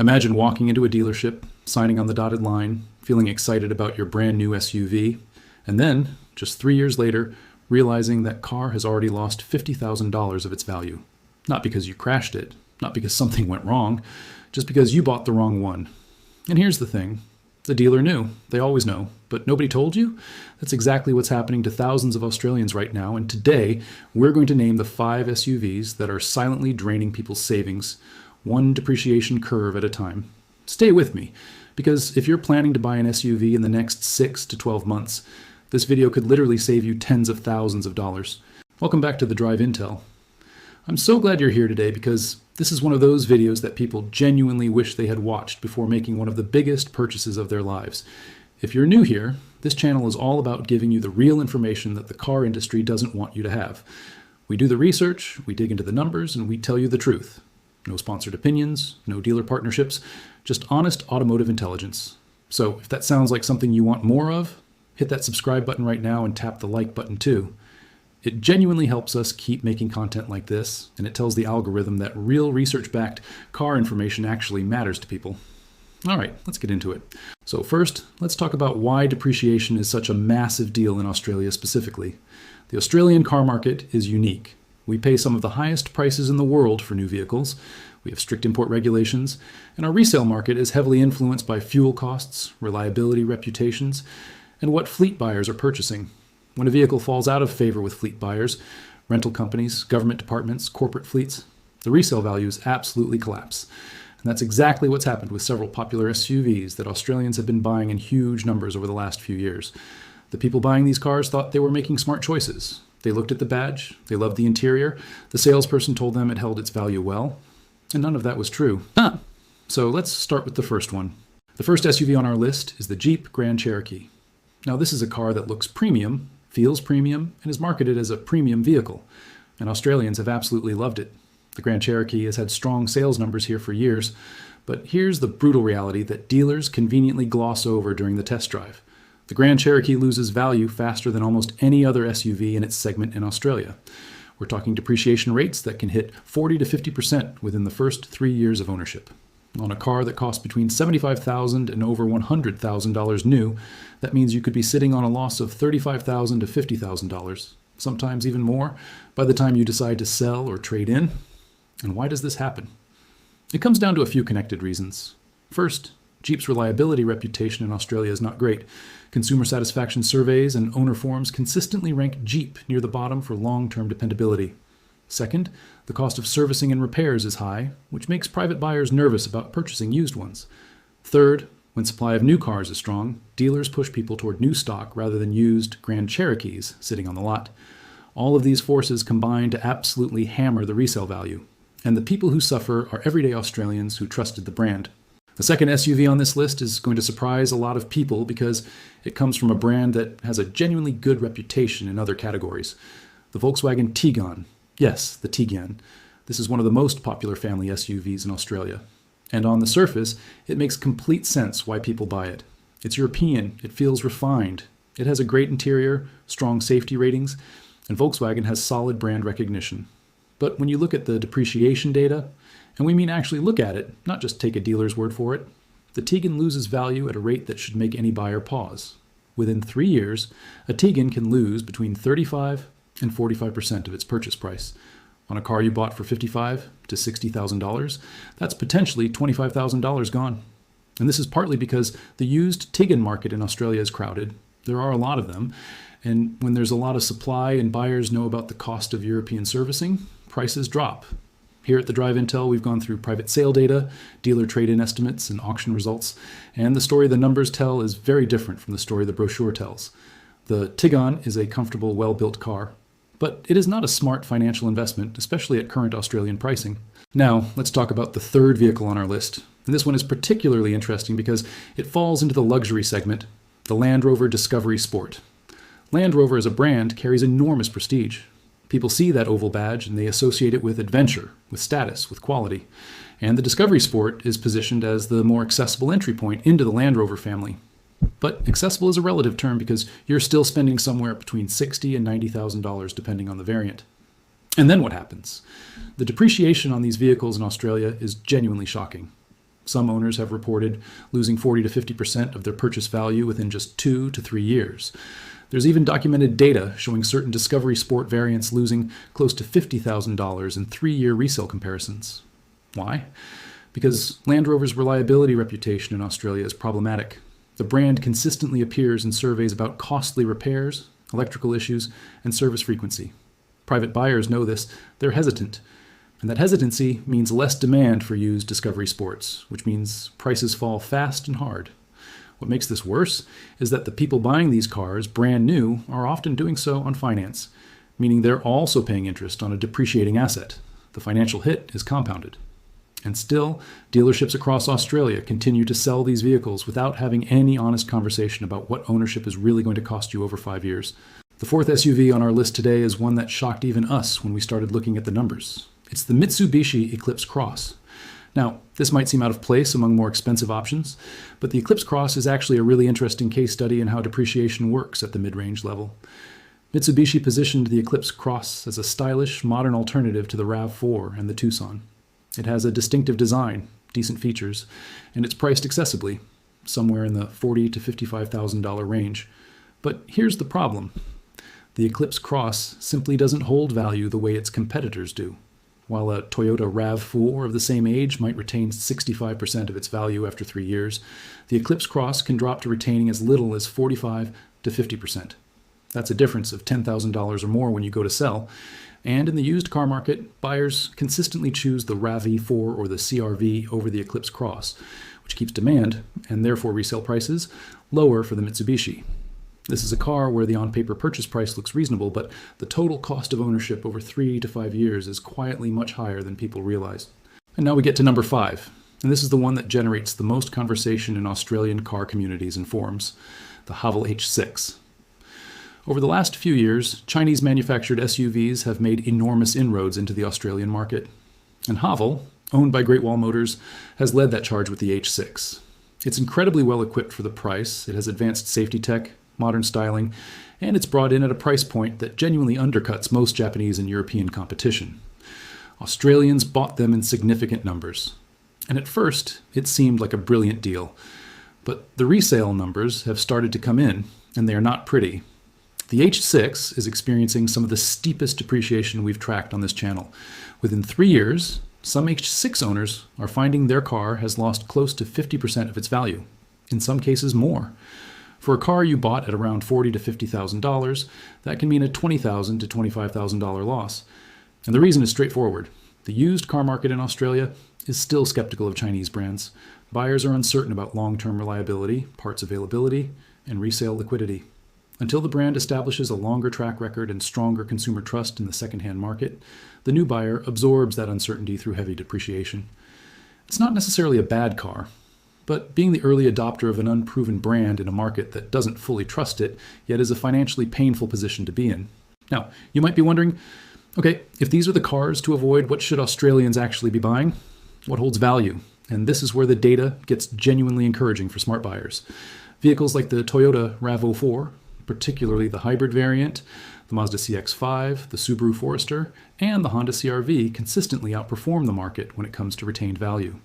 Imagine walking into a dealership, signing on the dotted line, feeling excited about your brand new SUV, and then, just 3 years later, realizing that car has already lost $50,000 of its value. Not because you crashed it, not because something went wrong, just because you bought the wrong one. And here's the thing. The dealer knew. They always know. But nobody told you? That's exactly what's happening to thousands of Australians right now, and today we're going to name the 5 SUVs that are silently draining people's savings, one depreciation curve at a time. Stay with me, because if you're planning to buy an SUV in the next 6 to 12 months, this video could literally save you tens of thousands of dollars. Welcome back to the Drive Intel. I'm so glad you're here today because this is one of those videos that people genuinely wish they had watched before making one of the biggest purchases of their lives. If you're new here, this channel is all about giving you the real information that the car industry doesn't want you to have. We do the research, we dig into the numbers, and we tell you the truth. No sponsored opinions, no dealer partnerships, just honest automotive intelligence. So if that sounds like something you want more of, hit that subscribe button right now and tap the like button too. It genuinely helps us keep making content like this, and it tells the algorithm that real research-backed car information actually matters to people. All right, let's get into it. So first, let's talk about why depreciation is such a massive deal in Australia specifically. The Australian car market is unique. We pay some of the highest prices in the world for new vehicles. We have strict import regulations, and our resale market is heavily influenced by fuel costs, reliability reputations, and what fleet buyers are purchasing. When a vehicle falls out of favor with fleet buyers, rental companies, government departments, corporate fleets, the resale values absolutely collapse. And that's exactly what's happened with several popular SUVs that Australians have been buying in huge numbers over the last few years. The people buying these cars thought they were making smart choices. They looked at the badge, they loved the interior, the salesperson told them it held its value well, and none of that was true. So let's start with the first one. The first SUV on our list is the Jeep Grand Cherokee. Now this is a car that looks premium, feels premium, and is marketed as a premium vehicle, and Australians have absolutely loved it. The Grand Cherokee has had strong sales numbers here for years, but here's the brutal reality that dealers conveniently gloss over during the test drive. The Grand Cherokee loses value faster than almost any other SUV in its segment in Australia. We're talking depreciation rates that can hit 40 to 50% within the first 3 years of ownership. On a car that costs between $75,000 and over $100,000 new, that means you could be sitting on a loss of $35,000 to $50,000, sometimes even more, by the time you decide to sell or trade in. And why does this happen? It comes down to a few connected reasons. First, Jeep's reliability reputation in Australia is not great. Consumer satisfaction surveys and owner forums consistently rank Jeep near the bottom for long-term dependability. Second, the cost of servicing and repairs is high, which makes private buyers nervous about purchasing used ones. Third, when supply of new cars is strong, dealers push people toward new stock rather than used Grand Cherokees sitting on the lot. All of these forces combine to absolutely hammer the resale value. And the people who suffer are everyday Australians who trusted the brand. The second SUV on this list is going to surprise a lot of people because it comes from a brand that has a genuinely good reputation in other categories. The Volkswagen Tiguan. Yes, the Tiguan. This is one of the most popular family SUVs in Australia. And on the surface, it makes complete sense why people buy it. It's European, it feels refined, it has a great interior, strong safety ratings, and Volkswagen has solid brand recognition. But when you look at the depreciation data, and we mean actually look at it, not just take a dealer's word for it, the Tiguan loses value at a rate that should make any buyer pause. Within 3 years, a Tiguan can lose between 35 and 45% of its purchase price. On a car you bought for $55,000 to $60,000, that's potentially $25,000 gone. And this is partly because the used Tiguan market in Australia is crowded. There are a lot of them, and when there's a lot of supply and buyers know about the cost of European servicing, prices drop. Here at the Drive Intel, we've gone through private sale data, dealer trade-in estimates, and auction results, and the story the numbers tell is very different from the story the brochure tells. The Tiguan is a comfortable, well-built car, but it is not a smart financial investment, especially at current Australian pricing. Now, let's talk about the third vehicle on our list. And this one is particularly interesting because it falls into the luxury segment, the Land Rover Discovery Sport. Land Rover as a brand carries enormous prestige. People see that oval badge and they associate it with adventure, with status, with quality. And the Discovery Sport is positioned as the more accessible entry point into the Land Rover family. But accessible is a relative term because you're still spending somewhere between $60,000 and $90,000 depending on the variant. And then what happens? The depreciation on these vehicles in Australia is genuinely shocking. Some owners have reported losing 40 to 50% of their purchase value within just 2 to 3 years. There's even documented data showing certain Discovery Sport variants losing close to $50,000 in 3-year resale comparisons. Why? Because Land Rover's reliability reputation in Australia is problematic. The brand consistently appears in surveys about costly repairs, electrical issues, and service frequency. Private buyers know this. They're hesitant. And that hesitancy means less demand for used Discovery Sports, which means prices fall fast and hard. What makes this worse is that the people buying these cars brand new are often doing so on finance, meaning they're also paying interest on a depreciating asset. The financial hit is compounded. And still, dealerships across Australia continue to sell these vehicles without having any honest conversation about what ownership is really going to cost you over 5 years. The fourth SUV on our list today is one that shocked even us when we started looking at the numbers. It's the Mitsubishi Eclipse Cross. Now, this might seem out of place among more expensive options, but the Eclipse Cross is actually a really interesting case study in how depreciation works at the mid-range level. Mitsubishi positioned the Eclipse Cross as a stylish, modern alternative to the RAV4 and the Tucson. It has a distinctive design, decent features, and it's priced accessibly, somewhere in the $40,000 to $55,000 range. But here's the problem. The Eclipse Cross simply doesn't hold value the way its competitors do. While a Toyota RAV4 of the same age might retain 65% of its value after 3 years, the Eclipse Cross can drop to retaining as little as 45% to 50%. That's a difference of $10,000 or more when you go to sell. And in the used car market, buyers consistently choose the RAV4 or the CR-V over the Eclipse Cross, which keeps demand, and therefore resale prices, lower for the Mitsubishi. This is a car where the on-paper purchase price looks reasonable, but the total cost of ownership over 3 to 5 years is quietly much higher than people realize. And now we get to number 5, and this is the one that generates the most conversation in Australian car communities and forums, the Haval H6. Over the last few years, Chinese-manufactured SUVs have made enormous inroads into the Australian market. And Haval, owned by Great Wall Motors, has led that charge with the H6. It's incredibly well equipped for the price. It has advanced safety tech, modern styling, and it's brought in at a price point that genuinely undercuts most Japanese and European competition. Australians bought them in significant numbers. And at first, it seemed like a brilliant deal. But the resale numbers have started to come in, and they are not pretty. The H6 is experiencing some of the steepest depreciation we've tracked on this channel. Within 3 years, some H6 owners are finding their car has lost close to 50% of its value, in some cases more. For a car you bought at around $40,000 to $50,000, that can mean a $20,000 to $25,000 loss. And the reason is straightforward. The used car market in Australia is still skeptical of Chinese brands. Buyers are uncertain about long-term reliability, parts availability, and resale liquidity. Until the brand establishes a longer track record and stronger consumer trust in the secondhand market, the new buyer absorbs that uncertainty through heavy depreciation. It's not necessarily a bad car, but being the early adopter of an unproven brand in a market that doesn't fully trust it, yet is a financially painful position to be in. Now, you might be wondering, okay, if these are the cars to avoid, what should Australians actually be buying? What holds value? And this is where the data gets genuinely encouraging for smart buyers. Vehicles like the Toyota RAV4, particularly the hybrid variant, the Mazda CX-5, the Subaru Forester, and the Honda CR-V consistently outperform the market when it comes to retained value.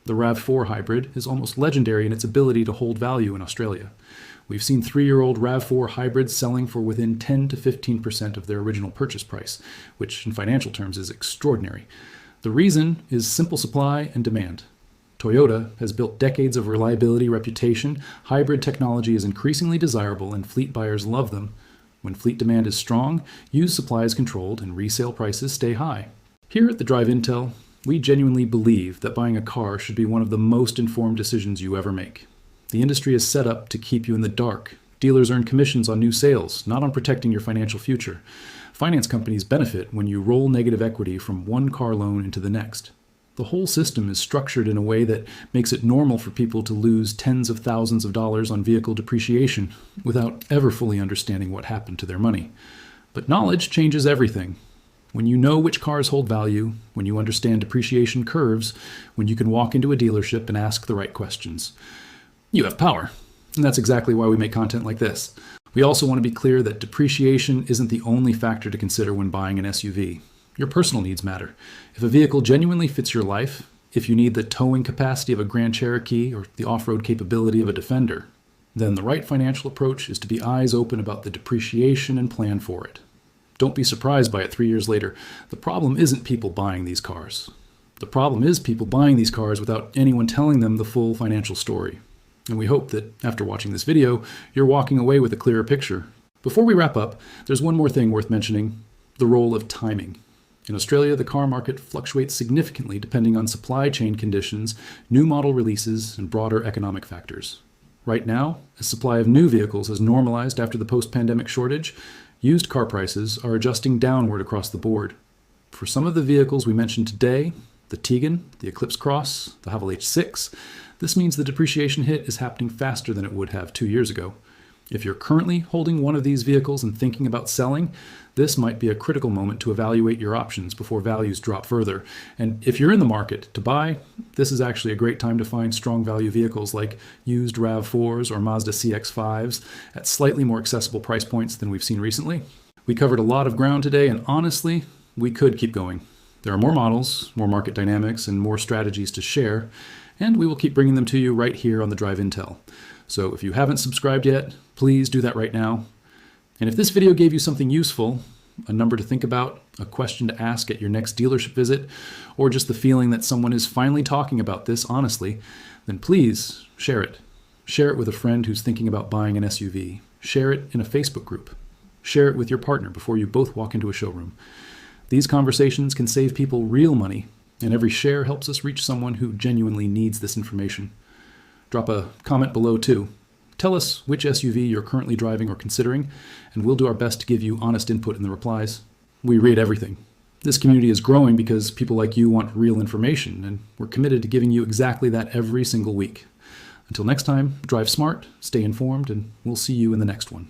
The RAV4 hybrid is almost legendary in its ability to hold value in Australia. We've seen 3-year-old RAV4 hybrids selling for within 10 to 15% of their original purchase price, which in financial terms is extraordinary. The reason is simple supply and demand. Toyota has built decades of reliability reputation, hybrid technology is increasingly desirable, and fleet buyers love them. When fleet demand is strong, used supply is controlled, and resale prices stay high. Here at the Drive Intel, we genuinely believe that buying a car should be one of the most informed decisions you ever make. The industry is set up to keep you in the dark. Dealers earn commissions on new sales, not on protecting your financial future. Finance companies benefit when you roll negative equity from one car loan into the next. The whole system is structured in a way that makes it normal for people to lose tens of thousands of dollars on vehicle depreciation without ever fully understanding what happened to their money. But knowledge changes everything. When you know which cars hold value, when you understand depreciation curves, when you can walk into a dealership and ask the right questions, you have power. And that's exactly why we make content like this. We also want to be clear that depreciation isn't the only factor to consider when buying an SUV. Your personal needs matter. If a vehicle genuinely fits your life, if you need the towing capacity of a Grand Cherokee or the off-road capability of a Defender, then the right financial approach is to be eyes open about the depreciation and plan for it. Don't be surprised by it 3 years later. The problem isn't people buying these cars. The problem is people buying these cars without anyone telling them the full financial story. And we hope that after watching this video, you're walking away with a clearer picture. Before we wrap up, there's one more thing worth mentioning: the role of timing. In Australia, the car market fluctuates significantly depending on supply chain conditions, new model releases, and broader economic factors. Right now, as supply of new vehicles has normalized after the post-pandemic shortage, used car prices are adjusting downward across the board. For some of the vehicles we mentioned today, the Tiguan, the Eclipse Cross, the Haval H6, this means the depreciation hit is happening faster than it would have 2 years ago. If you're currently holding one of these vehicles and thinking about selling, this might be a critical moment to evaluate your options before values drop further. And if you're in the market to buy, this is actually a great time to find strong value vehicles like used RAV4s or Mazda CX-5s at slightly more accessible price points than we've seen recently. We covered a lot of ground today, and honestly, we could keep going. There are more models, more market dynamics, and more strategies to share, and we will keep bringing them to you right here on the Drive Intel. So if you haven't subscribed yet, please do that right now. And if this video gave you something useful, a number to think about, a question to ask at your next dealership visit, or just the feeling that someone is finally talking about this honestly, then please share it. Share it with a friend who's thinking about buying an SUV. Share it in a Facebook group. Share it with your partner before you both walk into a showroom. These conversations can save people real money, and every share helps us reach someone who genuinely needs this information. Drop a comment below too. Tell us which SUV you're currently driving or considering, and we'll do our best to give you honest input in the replies. We read everything. This community is growing because people like you want real information, and we're committed to giving you exactly that every single week. Until next time, drive smart, stay informed, and we'll see you in the next one.